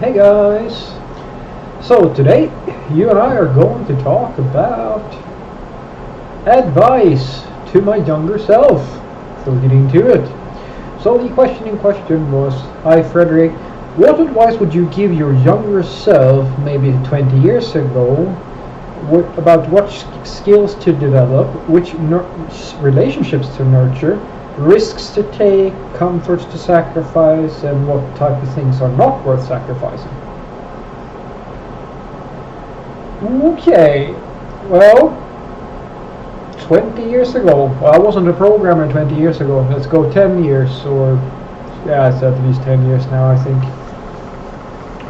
Hey guys! So today you and I are going to talk about advice to my younger self. So getting to it. So the question in question was, hi Frederick, what advice would you give your younger self maybe 20 years ago about what skills to develop, which relationships to nurture, risks to take, comforts to sacrifice, and what type of things are not worth sacrificing? Okay, well, 20 years ago, well, I wasn't a programmer 20 years ago, let's go 10 years, or, yeah, it's at least 10 years now, I think.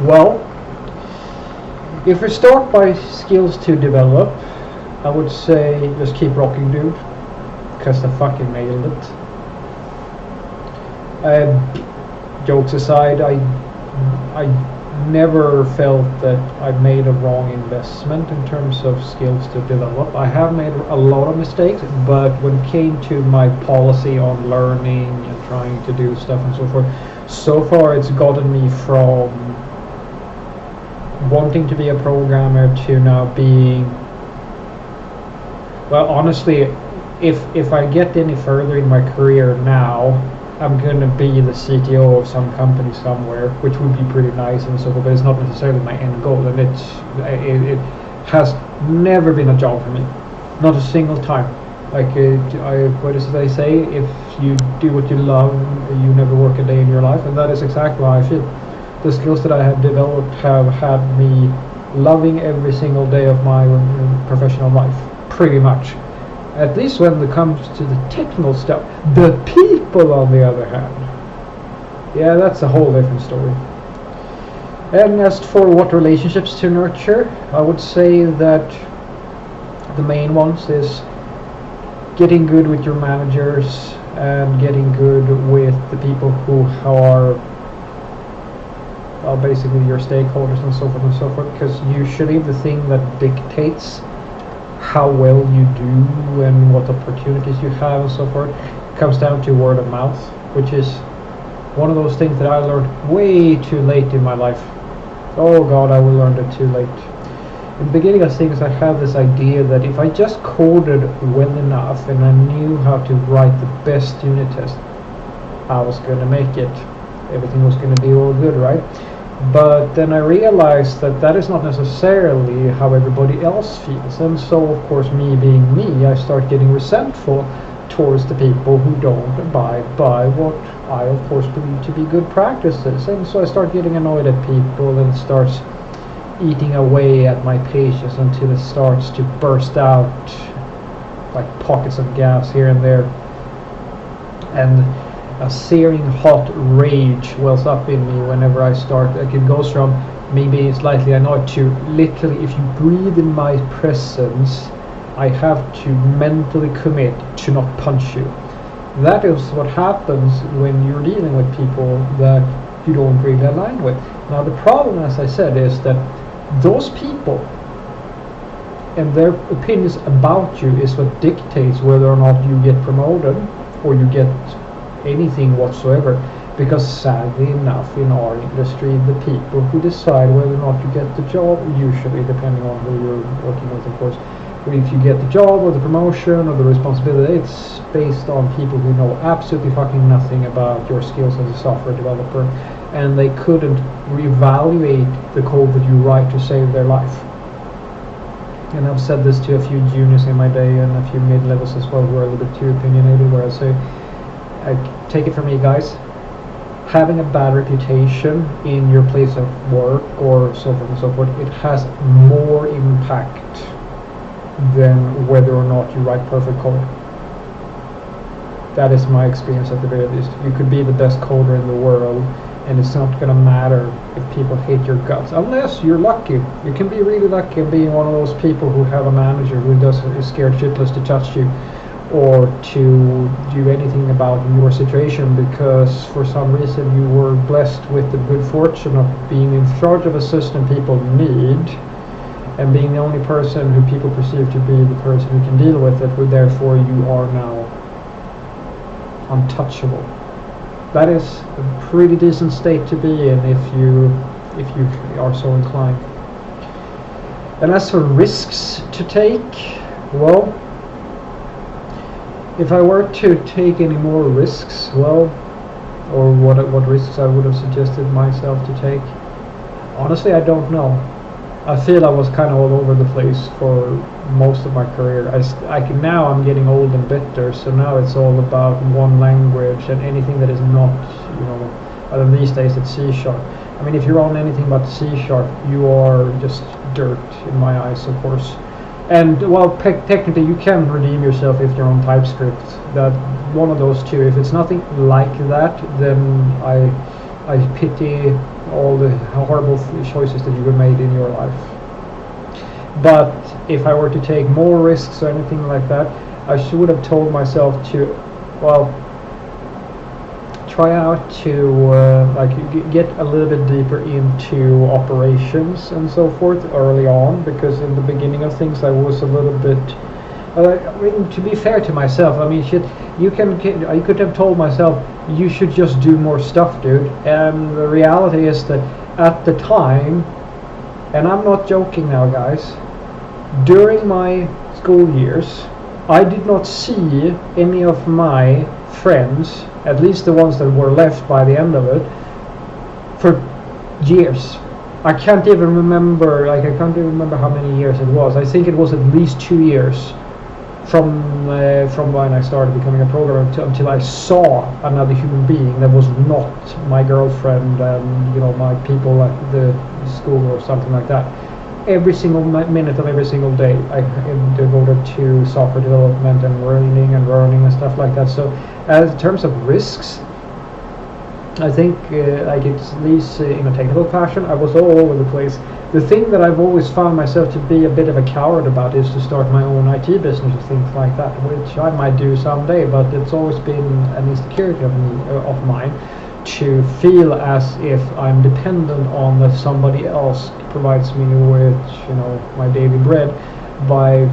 Well, if we start by skills to develop, I would say just keep rocking, dude, because I fucking nailed it. Jokes aside, I never felt that I made a wrong investment in terms of skills to develop. I have made a lot of mistakes, but when it came to my policy on learning and trying to do stuff and so forth, so far it's gotten me from wanting to be a programmer to now being, well, honestly, if I get any further in my career now, I'm going to be the CTO of some company somewhere, which would be pretty nice and so forth, but it's not necessarily my end goal, and it has never been a job for me, not a single time. Like, what does they say? If you do what you love, you never work a day in your life, and that is exactly how I feel. The skills that I have developed have had me loving every single day of my professional life, pretty much. At least when it comes to the technical stuff. The people, on the other hand, yeah, that's a whole different story. And as for what relationships to nurture, I would say that the main ones is getting good with your managers and getting good with the people who are basically your stakeholders and so forth, because usually the thing that dictates how well you do and what opportunities you have and so forth comes down to word of mouth, which is one of those things that I learned way too late in my life. Oh god, I learned it too late. In the beginning of things, I had this idea that if I just coded well enough and I knew how to write the best unit test, I was going to make it. Everything was going to be all good, right? But then I realized that that is not necessarily how everybody else feels, and so of course, me being me, I start getting resentful towards the people who don't abide by what I of course believe to be good practices, and so I start getting annoyed at people, and it starts eating away at my patience until it starts to burst out like pockets of gas here and there, and a searing hot rage wells up in me whenever I start. Like, it goes from me being slightly annoyed to literally, if you breathe in my presence, I have to mentally commit to not punch you. That is what happens when you're dealing with people that you don't really align with. Now the problem, as I said, is that those people and their opinions about you is what dictates whether or not you get promoted or you get anything whatsoever, because sadly enough in our industry, the people who decide whether or not you get the job, usually depending on who you're working with, of course, if you get the job or the promotion or the responsibility, it's based on people who know absolutely fucking nothing about your skills as a software developer, and they couldn't reevaluate the code that you write to save their life. And I've said this to a few juniors in my day and a few mid-levels as well who are a little bit too opinionated, where I say, take it from me, guys, having a bad reputation in your place of work or so forth and so forth, it has more impact than whether or not you write perfect code. That is my experience at the very least. You could be the best coder in the world and it's not going to matter if people hate your guts, unless you're lucky. You can be really lucky in being one of those people who have a manager who is scared shitless to touch you or to do anything about your situation, because for some reason you were blessed with the good fortune of being in charge of a system people need and being the only person who people perceive to be the person who can deal with it, therefore you are now untouchable. That is a pretty decent state to be in if you if you are so inclined. And as for risks to take, well, if I were to take any more risks, well, or what risks I would have suggested myself to take, honestly, I don't know. I feel I was kind of all over the place for most of my career. Now I'm getting old and bitter, so now it's all about one language and anything that is not, these days it's C#. I mean, if you're on anything but C#, you are just dirt in my eyes, of course. And well, technically you can redeem yourself if you're on TypeScript. That one of those two. If it's nothing like that, then I pity all the horrible choices that you have made in your life. But if I were to take more risks or anything like that, I should have told myself to, well, try out to get a little bit deeper into operations and so forth early on, because in the beginning of things I was a little bit to be fair to myself, I could have told myself, you should just do more stuff, dude. And the reality is that at the time, and I'm not joking now, guys, during my school years, I did not see any of my friends, at least the ones that were left by the end of it, for years. I can't even remember how many years it was. I think it was at least 2 years from when I started becoming a programmer until I saw another human being that was not my girlfriend and my people at the school or something like that. Every single minute of every single day I devoted to software development and learning and stuff like that. So as in terms of risks, I think at least in a technical fashion, I was all over the place. The thing that I've always found myself to be a bit of a coward about is to start my own IT business or things like that, which I might do someday, but it's always been an insecurity of mine to feel as if I'm dependent on that somebody else provides me with my daily bread by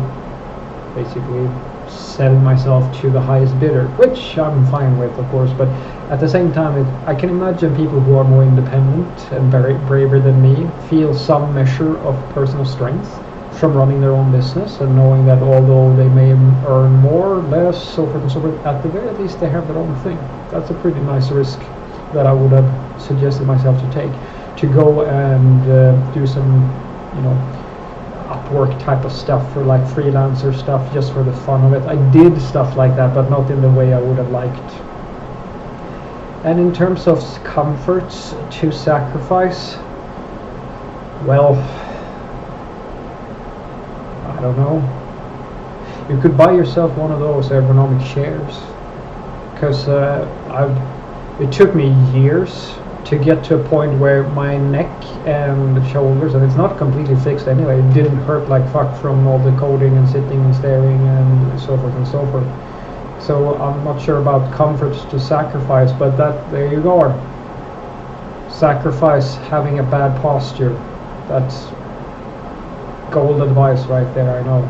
basically selling myself to the highest bidder, which I'm fine with, of course. But at the same time, I can imagine people who are more independent and very braver than me feel some measure of personal strength from running their own business and knowing that although they may earn more or less, so forth and so forth, at the very least they have their own thing. That's a pretty nice risk that I would have suggested myself to take, to go and do some Upwork type of stuff for like freelancer stuff just for the fun of it. I did stuff like that, but not in the way I would have liked. And in terms of comforts to sacrifice, well, I don't know. You could buy yourself one of those ergonomic chairs, because it took me years to get to a point where my neck and the shoulders, and it's not completely fixed anyway, it didn't hurt like fuck from all the coding and sitting and staring and so forth and so forth. So I'm not sure about comforts to sacrifice, but there you go. Sacrifice having a bad posture. That's gold advice right there, I know.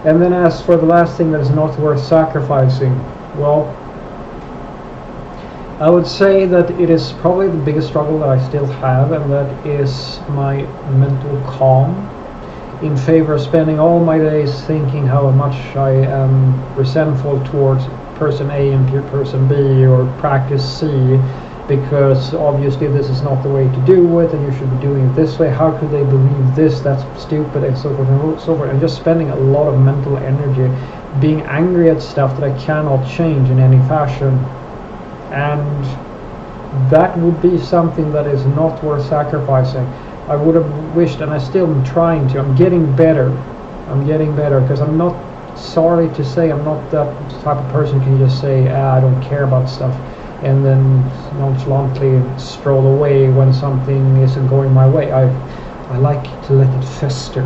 And then as for the last thing that is not worth sacrificing, well, I would say that it is probably the biggest struggle that I still have, and that is my mental calm, in favor of spending all my days thinking how much I am resentful towards person A and person B or practice C, because obviously this is not the way to do it and you should be doing it this way. How could they believe this? That's stupid, and so forth and so forth. And just spending a lot of mental energy being angry at stuff that I cannot change in any fashion. And that would be something that is not worth sacrificing. I would have wished, and I still am trying to, I'm getting better, because I'm not, sorry to say, I'm not that type of person who can just say, I don't care about stuff, and then nonchalantly stroll away when something isn't going my way. I like to let it fester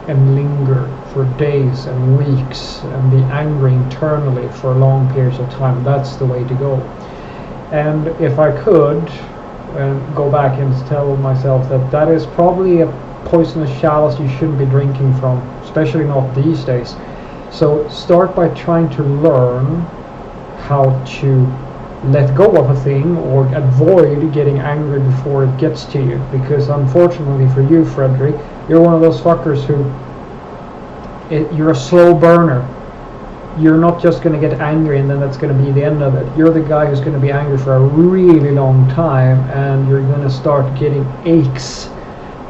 and linger for days and weeks and be angry internally for long periods of time. That's the way to go. And if I could go back and tell myself that is probably a poisonous chalice you shouldn't be drinking from, especially not these days. So start by trying to learn how to let go of a thing or avoid getting angry before it gets to you. Because unfortunately for you, Frederick, you're one of those fuckers who you're a slow burner. You're not just going to get angry and then that's going to be the end of it. You're the guy who's going to be angry for a really long time, and you're going to start getting aches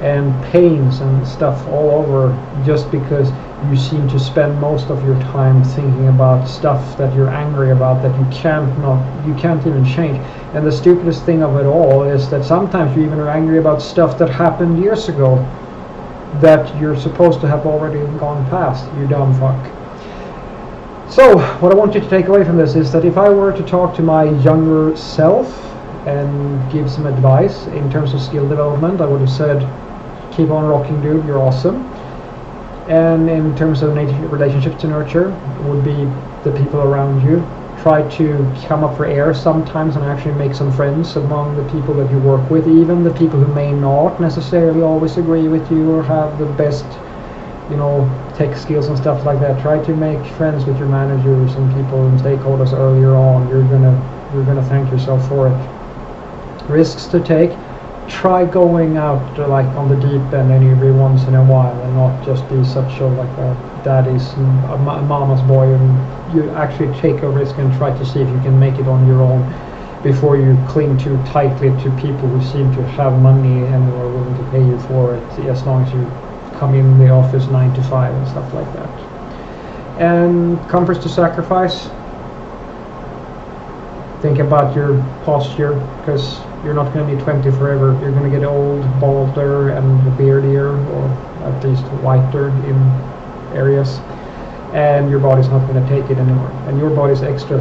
and pains and stuff all over just because you seem to spend most of your time thinking about stuff that you're angry about that you can't even change. And the stupidest thing of it all is that sometimes you even are angry about stuff that happened years ago that you're supposed to have already gone past, you dumb fuck. So what I want you to take away from this is that if I were to talk to my younger self and give some advice in terms of skill development, I would have said, keep on rocking, dude, you're awesome. And in terms of relationships to nurture, would be the people around you. Try to come up for air sometimes and actually make some friends among the people that you work with, even the people who may not necessarily always agree with you or have the best, tech skills and stuff like that. Try to make friends with your managers and people and stakeholders earlier on. You're gonna thank yourself for it. Risks to take. Try going out like on the deep end every once in a while and not just be such a daddy's a mama's boy, and you actually take a risk and try to see if you can make it on your own before you cling too tightly to people who seem to have money and are willing to pay you for it, as long as you come in the office 9 to 5 and stuff like that. And comforts to sacrifice. Think about your posture, because you're not going to be 20 forever. You're going to get old, balder, and beardier, or at least whiter in areas, and your body's not going to take it anymore. And your body's extra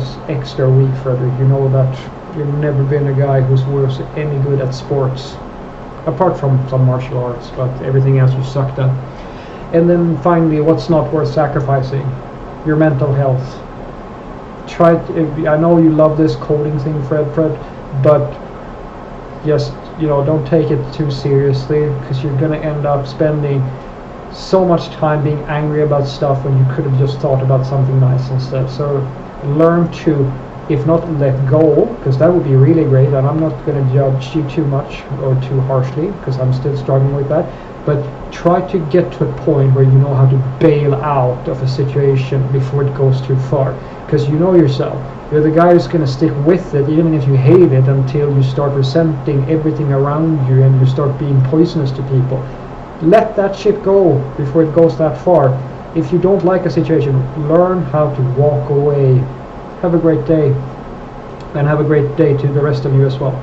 weak, Frederick. You know that. You've never been a guy who's worth any good at sports, apart from some martial arts, but everything else you sucked at. And then finally, what's not worth sacrificing? Your mental health. I know you love this coding thing, Fred, but just, don't take it too seriously, because you're going to end up spending so much time being angry about stuff when you could have just thought about something nice instead. So learn to, if not let go, because that would be really great, and I'm not going to judge you too much or too harshly, because I'm still struggling with that, but try to get to a point where you know how to bail out of a situation before it goes too far, because you know yourself. You're the guy who's going to stick with it even if you hate it, until you start resenting everything around you and you start being poisonous to people. Let that shit go before it goes that far. If you don't like a situation, learn how to walk away. Have a great day, and have a great day to the rest of you as well.